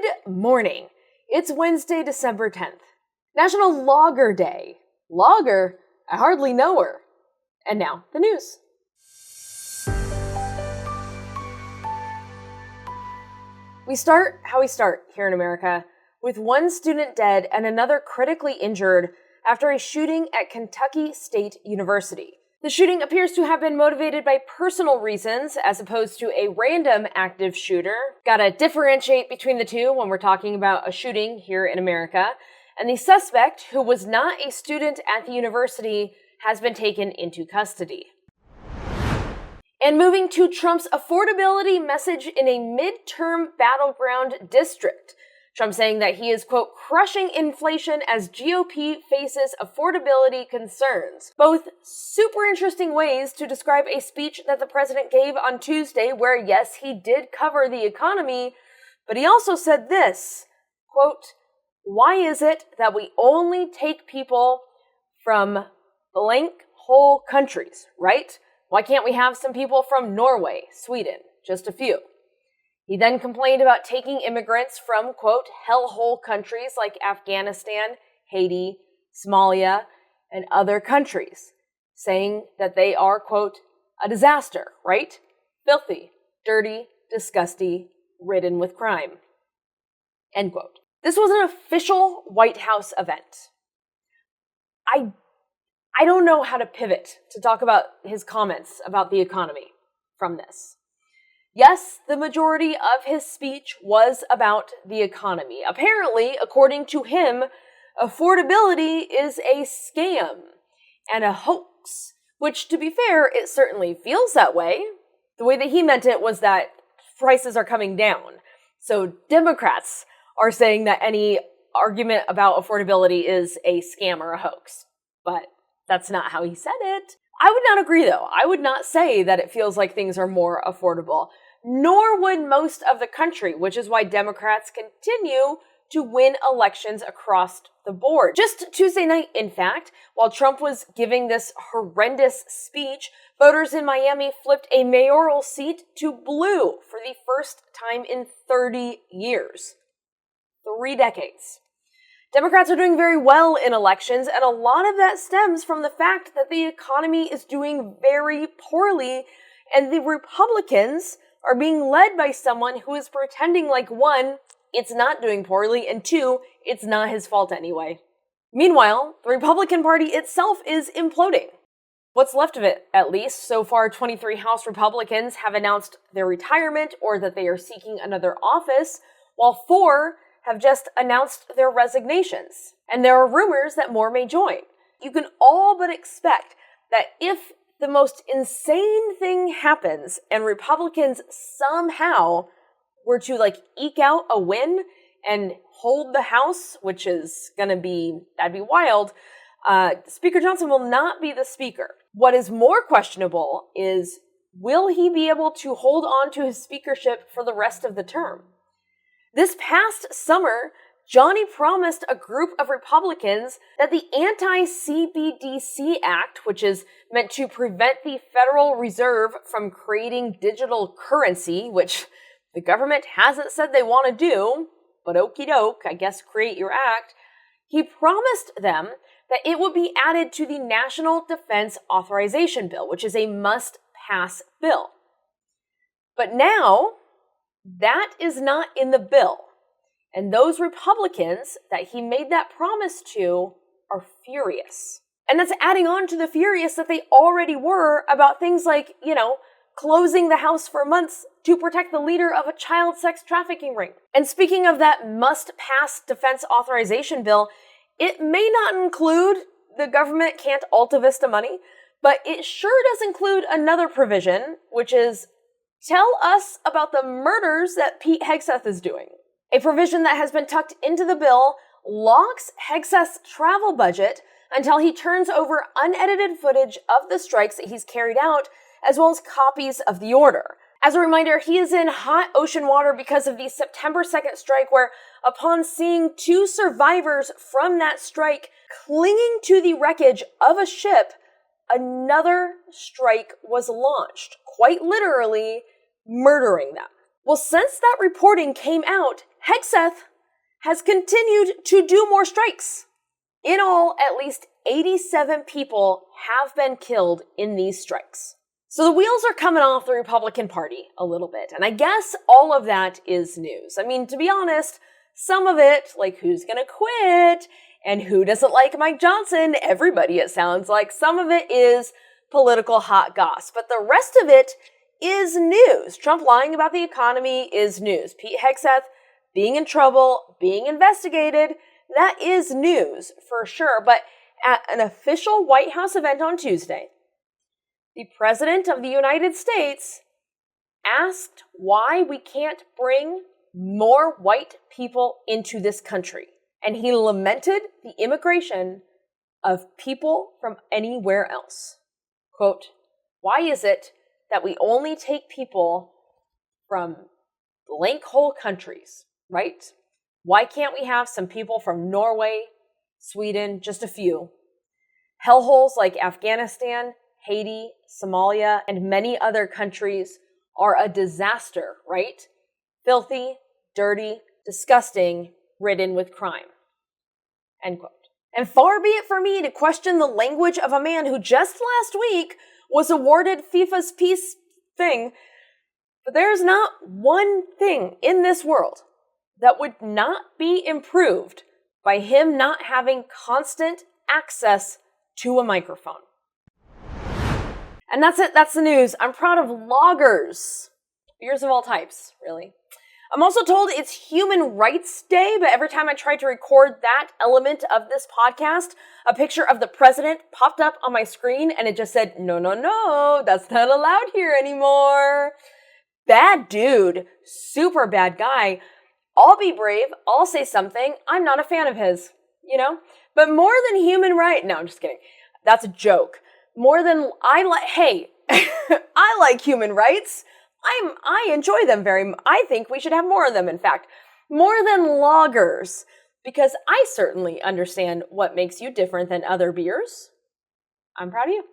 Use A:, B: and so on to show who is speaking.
A: Good morning. It's Wednesday, December 10th. National Logger Day. Logger? I hardly know her. And now, the news. We start how we start here in America, with one student dead and another critically injured after a shooting at Kentucky State University. The shooting appears to have been motivated by personal reasons as opposed to a random active shooter. Gotta differentiate between the two when we're talking about a shooting here in America. And the suspect, who was not a student at the university, has been taken into custody. And moving to Trump's affordability message in a midterm battleground district. Trump saying that he is, quote, crushing inflation as GOP faces affordability concerns. Both super interesting ways to describe a speech that the president gave on Tuesday where, yes, he did cover the economy, but he also said this, quote, why is it that we only take people from blank whole countries, right? Why can't we have some people from Norway, Sweden, just a few? He then complained about taking immigrants from, quote, hellhole countries like Afghanistan, Haiti, Somalia, and other countries, saying that they are, quote, a disaster, right? Filthy, dirty, disgusting, ridden with crime, end quote. This was an official White House event. I don't know how to pivot to talk about his comments about the economy from this. Yes, the majority of his speech was about the economy. Apparently, according to him, affordability is a scam and a hoax, which, to be fair, it certainly feels that way. The way that he meant it was that prices are coming down. So Democrats are saying that any argument about affordability is a scam or a hoax. But that's not how he said it. I would not agree, though. I would not say that it feels like things are more affordable, nor would most of the country, which is why Democrats continue to win elections across the board. Just Tuesday night, in fact, while Trump was giving this horrendous speech, voters in Miami flipped a mayoral seat to blue for the first time in 30 years. 3 decades. Democrats are doing very well in elections, and a lot of that stems from the fact that the economy is doing very poorly, and the Republicans are being led by someone who is pretending like, one, it's not doing poorly, and two, it's not his fault anyway. Meanwhile, the Republican Party itself is imploding. What's left of it, at least. So far, 23 House Republicans have announced their retirement or that they are seeking another office, while 4 have just announced their resignations. And there are rumors that more may join. You can all but expect that if the most insane thing happens and Republicans somehow were to eke out a win and hold the House, which is that'd be wild, Speaker Johnson will not be the speaker. What is more questionable is, will he be able to hold on to his speakership for the rest of the term? This past summer, Johnny promised a group of Republicans that the Anti-CBDC Act, which is meant to prevent the Federal Reserve from creating digital currency, which the government hasn't said they want to do, but okie doke, I guess create your act, he promised them that it would be added to the National Defense Authorization Bill, which is a must-pass bill. But now, that is not in the bill. And those Republicans that he made that promise to are furious. And that's adding on to the furious that they already were about things like, closing the House for months to protect the leader of a child sex trafficking ring. And speaking of that must-pass defense authorization bill, it may not include the government can't Alta Vista money, but it sure does include another provision, which is tell us about the murders that Pete Hegseth is doing. A provision that has been tucked into the bill locks Hegseth's travel budget until he turns over unedited footage of the strikes that he's carried out, as well as copies of the order. As a reminder, he is in hot ocean water because of the September 2nd strike, where upon seeing 2 survivors from that strike clinging to the wreckage of a ship, another strike was launched, quite literally murdering them. Well, since that reporting came out, Hegseth has continued to do more strikes. In all, at least 87 people have been killed in these strikes. So the wheels are coming off the Republican Party a little bit, and I guess all of that is news. I mean, to be honest, some of it, like who's gonna quit and who doesn't like Mike Johnson, everybody it sounds like, some of it is political hot goss, but the rest of it is news. Trump lying about the economy is news. Pete Hegseth being in trouble, being investigated, that is news for sure. But at an official White House event on Tuesday, the President of the United States asked why we can't bring more white people into this country. And he lamented the immigration of people from anywhere else. Quote, why is it that we only take people from blank hole countries, right? Why can't we have some people from Norway, Sweden, just a few? Hellholes like Afghanistan, Haiti, Somalia, and many other countries are a disaster, right? Filthy, dirty, disgusting, ridden with crime. End quote. And far be it for me to question the language of a man who just last week was awarded FIFA's peace thing, but there's not one thing in this world that would not be improved by him not having constant access to a microphone. And that's it. That's the news. I'm proud of loggers. Beers of all types, really. I'm also told it's Human Rights Day, but every time I tried to record that element of this podcast, a picture of the president popped up on my screen and it just said, no, that's not allowed here anymore. Bad dude, super bad guy. I'll be brave. I'll say something. I'm not a fan of his, you know? But more than human right, no, I'm just kidding. That's a joke. More than hey, I like human rights. I enjoy them I think we should have more of them, in fact. More than loggers. Because I certainly understand what makes you different than other beers. I'm proud of you.